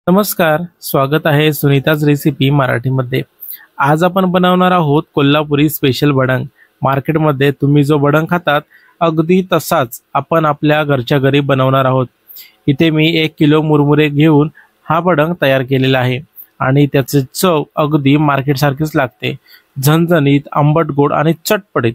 नमस्कार, स्वागत आहे सुनीताज रेसिपी मराठीमध्ये। आज आपण बनवणार आहोत कोल्हापुरी स्पेशल भडंग। मार्केटमध्ये तुम्ही जो भडंग खातात अगदी तसाच आपण आपल्या घरच्या घरी बनवणार आहोत। इथे मी 1 किलो मुरमुरे घेऊन हा भडंग तयार केलेला आहे आणि त्याची चव अगदी मार्केट सारखीच लागते, झणझणीत, आंबट गोड आणि चटपटीत।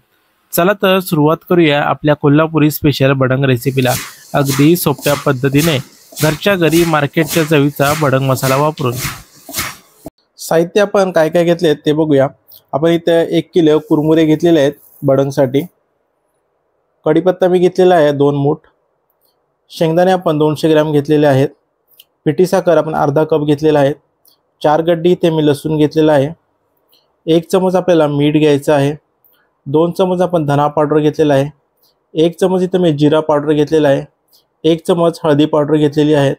चला तर सुरुवात करूया आपल्या कोल्हापुरी स्पेशल भडंग रेसिपीला अगदी सोप्या पद्धतीने घरच्या घरी मार्केटच्या चवीचा भडंग मसाला वापरून। साहित्य आपण काय काय घेतले ते बघूया। आपण इथे 1 किलो कुरमुरे घेतलेले आहेत भडंगसाठी। कढीपत्ता मी घेतलेला आहे 2 मूठ। शेंगदाणे आपण 200 ग्रॅम घेतलेले आहेत। पिठी साखर आपण अर्धा कप घेतलेला आहे। 4 गड्डी इथे मी लसूण घेतलेला आहे। 1 चमच आपल्याला मीठ घ्यायचं आहे। 2 चमच आपण धना पावडर घेतलेला आहे। 1 चमच इथे मी जिरा पावडर घेतलेला आहे। 1 चमच हळदी पावडर घेतलेली आहे।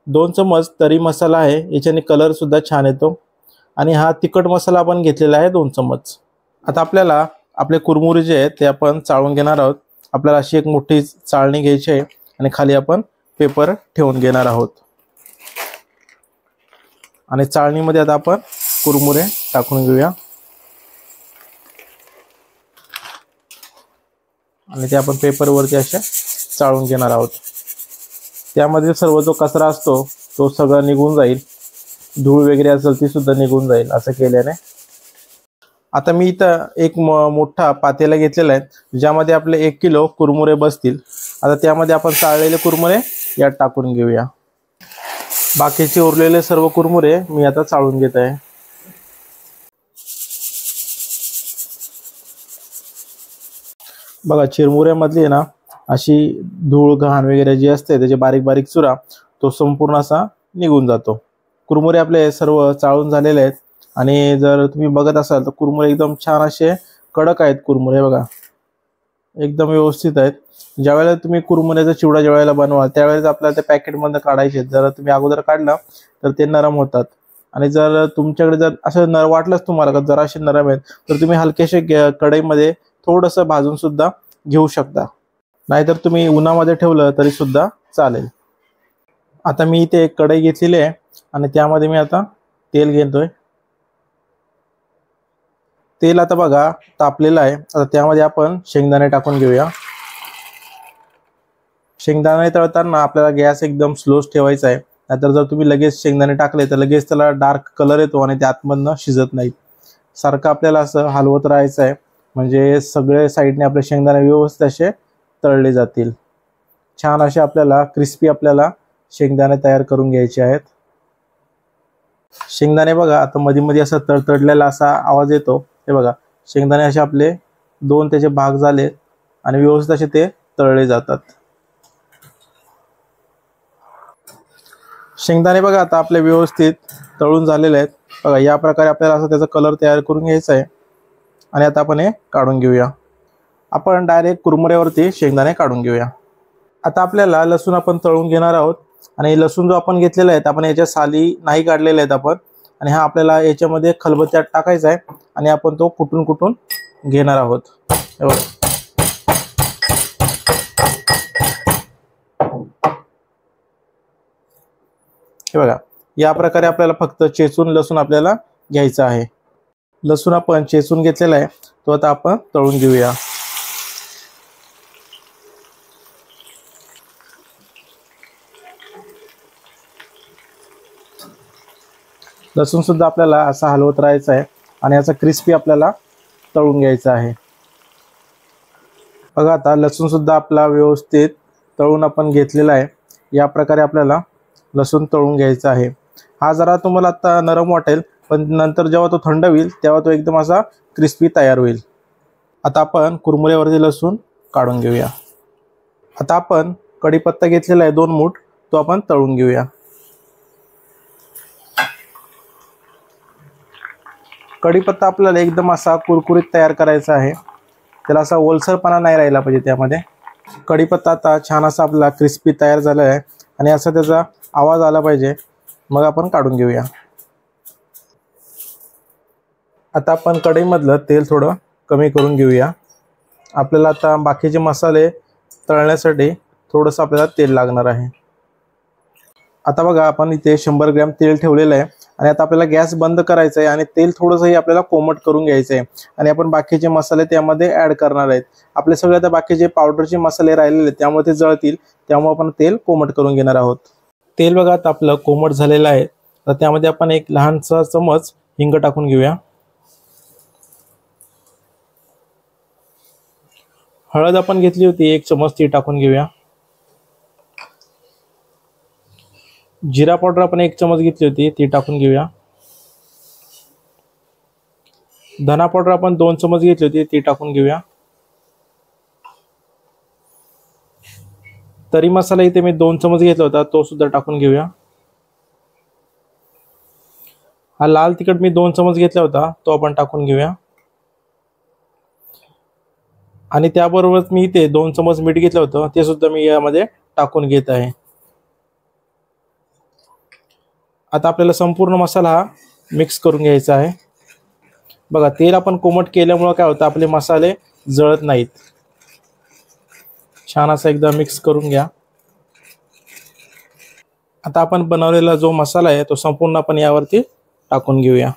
2 चमच तरी मसाला आहे, याच्याने कलर सुद्धा छान येतो। आणि हा तिखट मसाला आपण घेतलेला आहे 2 चमच। आता आपल्याला आपले कुरमुरे जे आहेत ते आपण चाळून घेणार आहोत। आपल्याला अशी एक मोठी चाळणी घ्यायची आहे आणि खाली आपण पेपर ठेवून घेणार आहोत आणि चाळणीमध्ये आता आपण कुरमुरे टाकून घेऊया आणि ते आपण पेपरवरती असे चाळून घेणार आहोत। त्यामध्ये सर्व जो कचरा असतो तो सगळा निघून जाईल, धूळ वगैरे असेल ती सुद्धा निघून जाईल असं केल्याने। आता मी इथं एक मोठा पातेला घेतलेला आहे ज्यामध्ये आपले 1 किलो कुरमुरे बसतील। आता त्यामध्ये आपण चाळलेले कुरमुरे यात टाकून घेऊया। बाकीचे उरलेले सर्व कुरमुरे मी आता चाळून घेत आहे। बघा, चिरमुऱ्यामधली ना अशी धूळ घाण वगैरे जी असते त्याचे बारीक बारीक चुरा तो संपूर्ण असा निघून जातो। कुरमुरे आपले सर्व चाळून झालेले आहेत आणि जर तुम्ही बघत असाल तर कुरमुरे एकदम छान असे कडक आहेत। कुरमुरे बघा एकदम व्यवस्थित आहेत। ज्यावेळेला तुम्ही कुरमुऱ्याचा चिवडा ज्यावेळेला बनवाल त्यावेळेस आपल्याला ते पॅकेटमधून काढायचे। जर तुम्ही अगोदर काढला तर ते नरम होतात आणि जर तुमच्याकडे जर असं वाटलंच तुम्हाला का जराशे नरम आहेत तर तुम्ही हलकेशे कढईमध्ये थोडंसं भाजून सुद्धा घेऊ शकता, नाहीतर तुम्ही उन्हामध्ये ठेवलं तरी सुद्धा चालेल। आता मी इथे एक कढई घेतलेली आहे आणि त्यामध्ये मी आता तेल घेतोय। तेल आता बघा तापलेलं आहे। आता त्यामध्ये आपण शेंगदाणे टाकून घेऊया। शेंगदाणे तळताना आपल्याला गॅस एकदम स्लोच ठेवायचा आहे, नाहीतर जर तुम्ही लगेच शेंगदाणे टाकले तर लगेच त्याला डार्क कलर येतो आणि ते आतमधनं शिजत नाही। सारखं आपल्याला असं हलवत राहायचं आहे म्हणजे सगळे साईडने आपले शेंगदाणे व्यवस्थित असे तळले जातील। छान असे आपल्याला क्रिस्पी आपल्याला शेंगदाणे तयार करून घ्यायचे आहेत। शेंगदाणे बघा आता मध्ये मध्ये असा तडतडलेला असा आवाज येतो। हे बघा शेंगदाणे असे आपले 2 त्याचे भाग झाले आणि व्यवस्थित असे ते तळले जातात। शेंगदाणे बघा आता आपले व्यवस्थित तळून झालेले आहेत। बघा या प्रकारे आपल्याला असा त्याचा कलर तयार करून घ्यायचा आहे आणि आता आपण हे काढून घेऊया। आपण डायरेक्ट कुरमुऱ्यावरती शेंगदाणे काढून घेऊया। आता आपल्याला लसूण आपण तळून घेणार आहोत आणि लसूण जो आपण घेतलेला आहे आपण याच्या साली नाही काढलेले आहेत आपण, आणि हा आपल्याला याच्यामध्ये खलबत्त्यात टाकायचा आहे आणि आपण तो कुटून कुटून घेणार आहोत। हे बघा या प्रकारे आपल्याला फक्त चेचून लसूण आपल्याला घ्यायचा आहे। लसूण आपण चेचून घेतलेला आहे तो आता आपण तळून घेऊया। लसूण सुद्धा आपल्याला असा हलवत राहायचा आहे आणि याचा क्रिस्पी आपल्याला तळून घ्यायचा आहे। बघा आता लसूण सुद्धा आपला व्यवस्थित तळून आपण घेतलेला आहे। या प्रकारे आपल्याला लसूण तळून घ्यायचा आहे। हा जरा तुम्हाला आता नरम वाटेल पण नंतर जेव्हा तो थंड होईल तेव्हा तो एकदम असा क्रिस्पी तयार होईल। आता आपण कुरमुऱ्यावरती लसूण काढून घेऊया। आता आपण कढीपत्ता घेतलेला आहे 2 मूठ, तो आपण तळून घेऊया। कढीपत्ता आपल्याला एकदम असा कुरकुरीत तयार करायचा आहे, त्याला असा ओलसरपणा नाही राहिला पाहिजे त्यामध्ये। कढीपत्ता आता छान असा आपला क्रिस्पी तयार झाला आहे आणि असा त्याचा आवाज आला पाहिजे, मग आपण काढून घेऊया। आता आपण कढईमधलं तेल थोडं कमी करून घेऊया। आपल्याला आता बाकीचे मसाले तळण्यासाठी थोडंसं आपल्याला तेल लागणार आहे। आता बघा आपण इथे 100 ग्रॅम तेल ठेवलेलं आहे आणि आता आपल्याला गॅस बंद करायचा आहे आणि तेल थोडंसंही आपल्याला कोमट करून घ्यायचं आहे आणि आपण बाकीचे मसाले त्यामध्ये ॲड करणार आहेत। आपले सगळे आता बाकीचे पावडरचे मसाले राहिलेले आहेत त्यामुळे ते जळतील, त्यामुळे आपण तेल कोमट करून घेणार आहोत। तेल बघा आता आपलं कोमट झालेलं आहे। तर त्यामध्ये आपण एक लहानसा चमच हिंग टाकून घेऊया। हळद आपण घेतली होती 1 चमच, ती टाकून घेऊया। जिरा पावडर आपण 1 चमच घेतली होती, ती टाकून घेऊया। धना पावडर आपण 2 चमच घेतली होती, ती टाकून घेऊया। तरी मसाला इथे मी 2 चमच घेतला होता, तो सुद्धा टाकून घेऊया। हा लाल तिखट मी 2 चमच घेतला होता, तो आपण टाकून घेऊया। आणि त्याबरोबरच मी इथे 2 चमच मीठ घेतलं होतं, ते सुद्धा मी यामध्ये टाकून घेत आहे। आता आपल्याला संपूर्ण मसाला हा मिक्स करून घ्यायचा आहे। बघा तेल आपण कोमट केल्यामुळे काय होतं, आपले मसाले जळत नाहीत। छान असं एकदा मिक्स करून घ्या। आता आपण बनवलेला जो मसाला आहे तो संपूर्ण आपण यावरती टाकून घेऊया।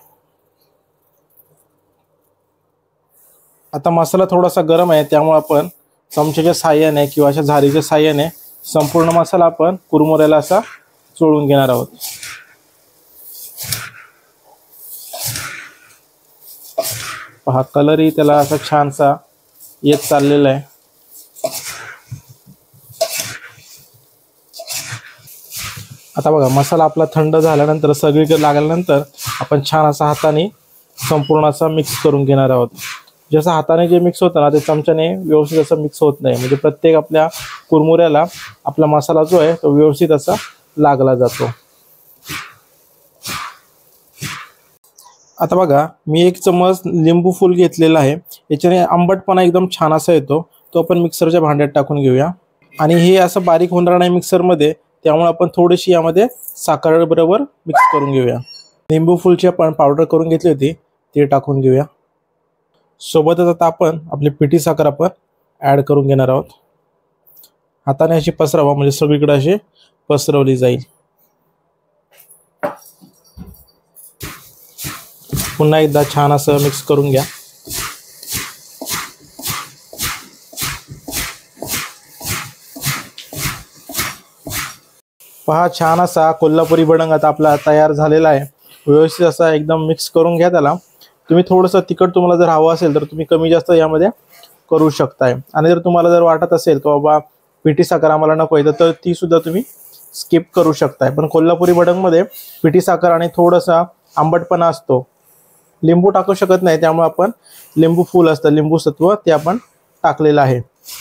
आता मसाला थोडासा गरम आहे, त्यामुळे आपण चमच्याच्या साहाय्याने किंवा अशा झारीच्या साहाय्याने संपूर्ण मसाला आपण कुरमुऱ्याला असा चोळून घेणार आहोत। पहा कलरही त्याला असा छानसा येत चाललेला आहे। आता बघा मसाला आपला थंड झाल्यानंतर सगळीकडे लागल्यानंतर आपण छान असा हाताने संपूर्ण असा मिक्स करून घेणार आहोत। जसं हाताने जे मिक्स होतं ना ते चमच्याने व्यवस्थित असं मिक्स होत नाही, म्हणजे प्रत्येक आपल्या कुरमुऱ्याला आपला मसाला जो आहे तो व्यवस्थित असा लागला जातो। आता बघा मी 1 चमच लिंबू फूल घेतलेला आहे, याच्याने आंबटपणा एकदम छान असा येतो, तो आपण मिक्सरच्या भांड्यात टाकून घेऊया। आणि हे असं बारीक होणार नाही मिक्सरमध्ये, त्यामुळे आपण थोडीशी यामध्ये साखर बरोबर मिक्स करून घेऊया। लिंबू फूलची आपण पावडर करून घेतली होती, ते टाकून घेऊया। सोबतच आता आपण आपली पिठी साखर आपण ॲड करून घेणार आहोत। हाताने अशी पसरवा, म्हणजे सगळीकडे अशी पसरवली जाईल। पुन्हा एकदा छान असं मिक्स करून घ्या। पहा छान असा कोल्हापुरी भडंग आता आपला तयार झालेला आहे। व्यवस्थित असा एकदम मिक्स करून घ्या त्याला। तुम्ही थोडंसं तिखट तुम्हाला जर हवं असेल तर तुम्ही कमी जास्त यामध्ये करू शकताय, आणि जर तुम्हाला जर वाटत असेल की बाबा पिठी साखर आम्हाला नको आहे तर ती सुद्धा तुम्ही स्किप करू शकताय। पण कोल्हापुरी भडंगमध्ये पिठी साखर आणि थोडासा आंबटपणा असतो, लिंबू टाकू शकत नाही, त्यामुळे आपण लिंबू फूल असतं लिंबू सत्व ते आपण टाकलेलं आहे।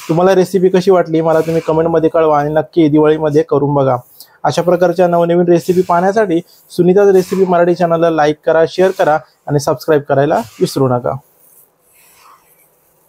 तुम्हाला रेसिपी कशी वाटली मला तुम्ही कमेंटमध्ये कळवा आणि नक्की दिवाळीमध्ये करून बघा। अशा प्रकारच्या नवनवीन रेसिपी पाहण्यासाठी सुनीताज रेसिपी मराठी चॅनलला लाईक करा, शेअर करा आणि सबस्क्राईब करायला विसरू नका।